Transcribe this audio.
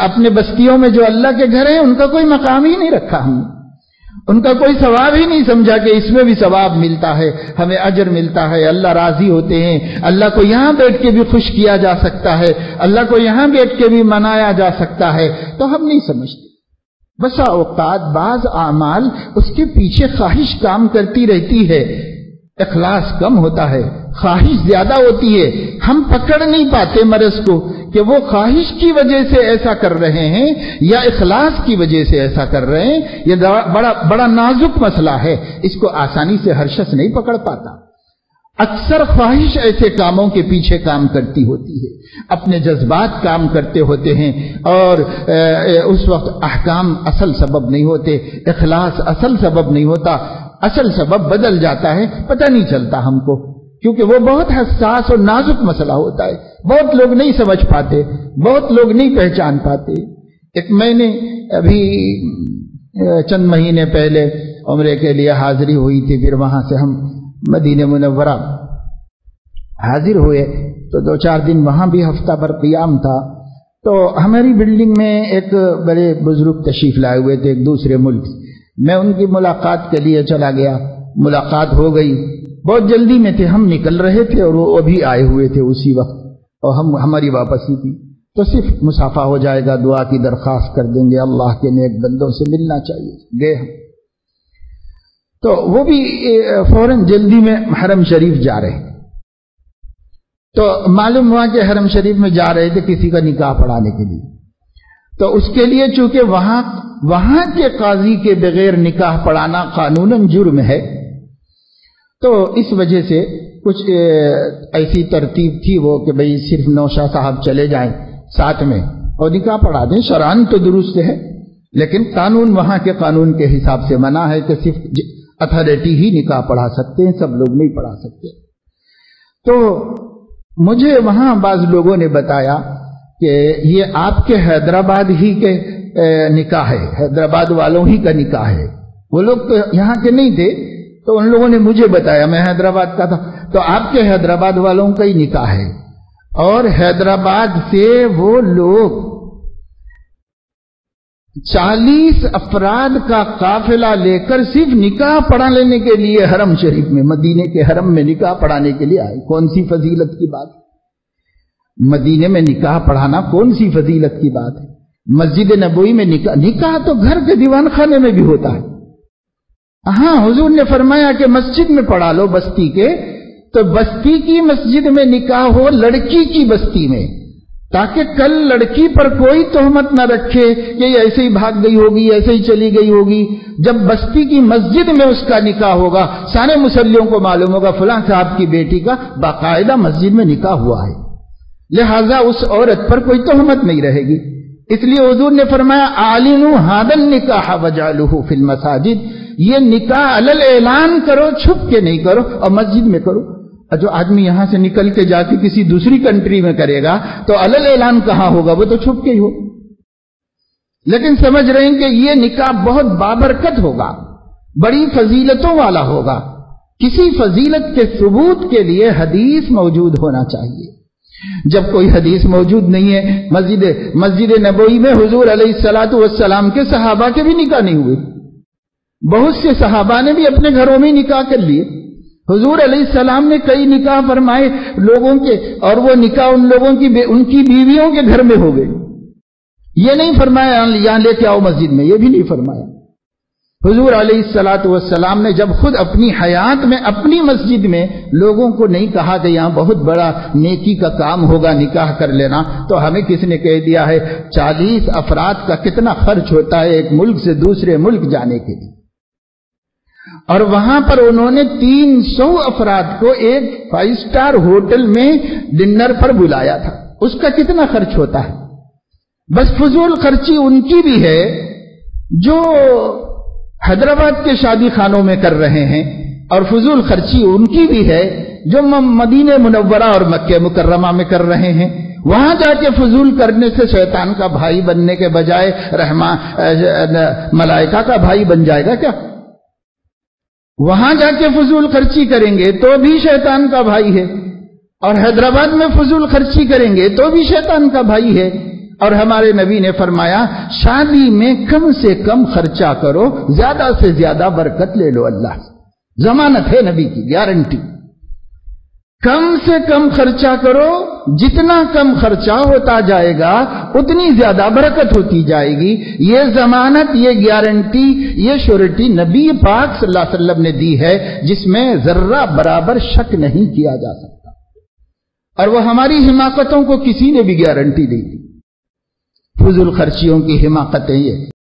اپنے بستیوں میں جو اللہ کے گھر ہیں ان کا کوئی مقام ہی نہیں رکھا ہم نے، ان کا کوئی ثواب ہی نہیں سمجھا کہ اس میں بھی ثواب ملتا ہے، ہمیں اجر ملتا ہے، اللہ راضی ہوتے ہیں، اللہ کو یہاں بیٹھ کے بھی خوش کیا جا سکتا ہے، اللہ کو یہاں بیٹھ کے بھی منایا جا سکتا ہے، تو ہم نہیں سمجھتے۔ بسا اوقات بعض اعمال اس کے پیچھے خواہش کام کرتی رہتی ہے، اخلاص کم ہوتا ہے، خواہش زیادہ ہوتی ہے، ہم پکڑ نہیں پاتے مرض کو کہ وہ خواہش کی وجہ سے ایسا کر رہے ہیں یا اخلاص کی وجہ سے ایسا کر رہے ہیں۔ یہ بڑا نازک مسئلہ ہے، اس کو آسانی سے ہر شخص نہیں پکڑ پاتا۔ اکثر خواہش ایسے کاموں کے پیچھے کام کرتی ہوتی ہے، اپنے جذبات کام کرتے ہوتے ہیں، اور اس وقت احکام اصل سبب نہیں ہوتے، اخلاص اصل سبب نہیں ہوتا، اصل سبب بدل جاتا ہے، پتہ نہیں چلتا ہم کو، کیونکہ وہ بہت حساس اور نازک مسئلہ ہوتا ہے، بہت لوگ نہیں سمجھ پاتے، بہت لوگ نہیں پہچان پاتے۔ ایک میں نے ابھی چند مہینے پہلے عمرے کے لیے حاضری ہوئی تھی، پھر وہاں سے ہم مدینہ منورہ حاضر ہوئے، تو 2-4 دن وہاں بھی ہفتہ بھر قیام تھا۔ تو ہماری بلڈنگ میں ایک بڑے بزرگ تشریف لائے ہوئے تھے ایک دوسرے ملک، میں ان کی ملاقات کے لیے چلا گیا، ملاقات ہو گئی، بہت جلدی میں تھے، ہم نکل رہے تھے اور وہ ابھی آئے ہوئے تھے اسی وقت، اور ہماری واپسی تھی، تو صرف مسافہ ہو جائے گا، دعا کی درخواست کر دیں گے، اللہ کے نیک بندوں سے ملنا چاہیے، گئے ہم۔ تو وہ بھی فوراً جلدی میں حرم شریف جا رہے، تو معلوم ہوا کہ حرم شریف میں جا رہے تھے کسی کا نکاح پڑھانے کے لیے، تو اس کے لیے چونکہ وہاں کے قاضی کے بغیر نکاح پڑھانا قانوناً جرم ہے، تو اس وجہ سے کچھ ایسی ترتیب تھی وہ کہ بھئی صرف نوشا صاحب چلے جائیں ساتھ میں اور نکاح پڑھا دیں، شرعاً تو درست ہے، لیکن قانون وہاں کے قانون کے حساب سے منع ہے کہ صرف اتھارٹی ہی نکاح پڑھا سکتے ہیں، سب لوگ نہیں پڑھا سکتے۔ تو مجھے وہاں بعض لوگوں نے بتایا کہ یہ آپ کے حیدرآباد ہی کے نکاح ہے، حیدرآباد والوں ہی کا نکاح ہے، وہ لوگ تو یہاں کے نہیں تھے، تو ان لوگوں نے مجھے بتایا، میں حیدرآباد کا تھا، تو آپ کے حیدرآباد والوں کا ہی نکاح ہے، اور حیدرآباد سے وہ لوگ 40 افراد کا قافلہ لے کر صرف نکاح پڑھا لینے کے لیے حرم شریف میں، مدینے کے حرم میں نکاح پڑھانے کے لیے آئے۔ کون سی فضیلت کی بات ہے؟ مدینے میں نکاح پڑھانا کون سی فضیلت کی بات ہے؟ مسجد نبوی میں نکاح تو گھر کے دیوان خانے میں بھی ہوتا ہے۔ ہاں، حضور نے فرمایا کہ مسجد میں پڑھا لو بستی کے، تو بستی کی مسجد میں نکاح ہو لڑکی کی بستی میں، تاکہ کل لڑکی پر کوئی تہمت نہ رکھے کہ یہ ایسے ہی بھاگ گئی ہوگی، ایسے ہی چلی گئی ہوگی۔ جب بستی کی مسجد میں اس کا نکاح ہوگا، سارے مسلیوں کو معلوم ہوگا فلاں صاحب کی بیٹی کا باقاعدہ مسجد میں نکاح ہوا ہے، لہذا اس عورت پر کوئی تہمت نہیں رہے گی۔ اس لیے حضور نے فرمایا اعلنوا ھذا النکاح وجعلوہ فی المساجد، یہ نکاح علل اعلان کرو، چھپ کے نہیں کرو، اور مسجد میں کرو۔ جو آدمی یہاں سے نکل کے جا کے کسی دوسری کنٹری میں کرے گا تو علل اعلان کہاں ہوگا، وہ تو چھپ کے ہی ہو۔ لیکن سمجھ رہے ہیں کہ یہ نکاح بہت بابرکت ہوگا، بڑی فضیلتوں والا ہوگا۔ کسی فضیلت کے ثبوت کے لیے حدیث موجود ہونا چاہیے۔ جب کوئی حدیث موجود نہیں ہے، مسجد نبوی میں حضور علیہ الصلوۃ والسلام کے صحابہ کے بھی نکاح نہیں ہوئے، بہت سے صحابہ نے بھی اپنے گھروں میں نکاح کر لیے۔ حضور علیہ السلام نے کئی نکاح فرمائے لوگوں کے، اور وہ نکاح ان لوگوں کی ان کی بیویوں کے گھر میں ہو گئے۔ یہ نہیں فرمایا یہاں لے کے آؤ مسجد میں، یہ بھی نہیں فرمایا۔ حضور علیہ الصلوۃ والسلام نے جب خود اپنی حیات میں اپنی مسجد میں لوگوں کو نہیں کہا کہ یہاں بہت بڑا نیکی کا کام ہوگا نکاح کر لینا، تو ہمیں کس نے کہہ دیا ہے 40 افراد کا کتنا خرچ ہوتا ہے ایک ملک سے دوسرے ملک جانے کے لیے، اور وہاں پر انہوں نے 300 افراد کو ایک 5 اسٹار ہوٹل میں ڈنر پر بلایا تھا، اس کا کتنا خرچ ہوتا ہے؟ بس فضول خرچی ان کی بھی ہے جو حیدرآباد کے شادی خانوں میں کر رہے ہیں، اور فضول خرچی ان کی بھی ہے جو مدینہ منورہ اور مکہ مکرمہ میں کر رہے ہیں۔ وہاں جا کے فضول کرنے سے شیطان کا بھائی بننے کے بجائے ملائکہ کا بھائی بن جائے گا کیا؟ وہاں جا کے فضول خرچی کریں گے تو بھی شیطان کا بھائی ہے، اور حیدرآباد میں فضول خرچی کریں گے تو بھی شیطان کا بھائی ہے۔ اور ہمارے نبی نے فرمایا شادی میں کم سے کم خرچہ کرو، زیادہ سے زیادہ برکت لے لو اللہ سے۔ ضمانت ہے نبی کی، گارنٹی۔ کم سے کم خرچہ کرو، جتنا کم خرچہ ہوتا جائے گا اتنی زیادہ برکت ہوتی جائے گی۔ یہ ضمانت، یہ گارنٹی، یہ شورٹی نبی پاک صلی اللہ علیہ وسلم نے دی ہے، جس میں ذرہ برابر شک نہیں کیا جا سکتا، اور وہ ہماری حماقتوں کو کسی نے بھی گارنٹی نہیں دی۔ فضول خرچیوں کی حماقتیں یہ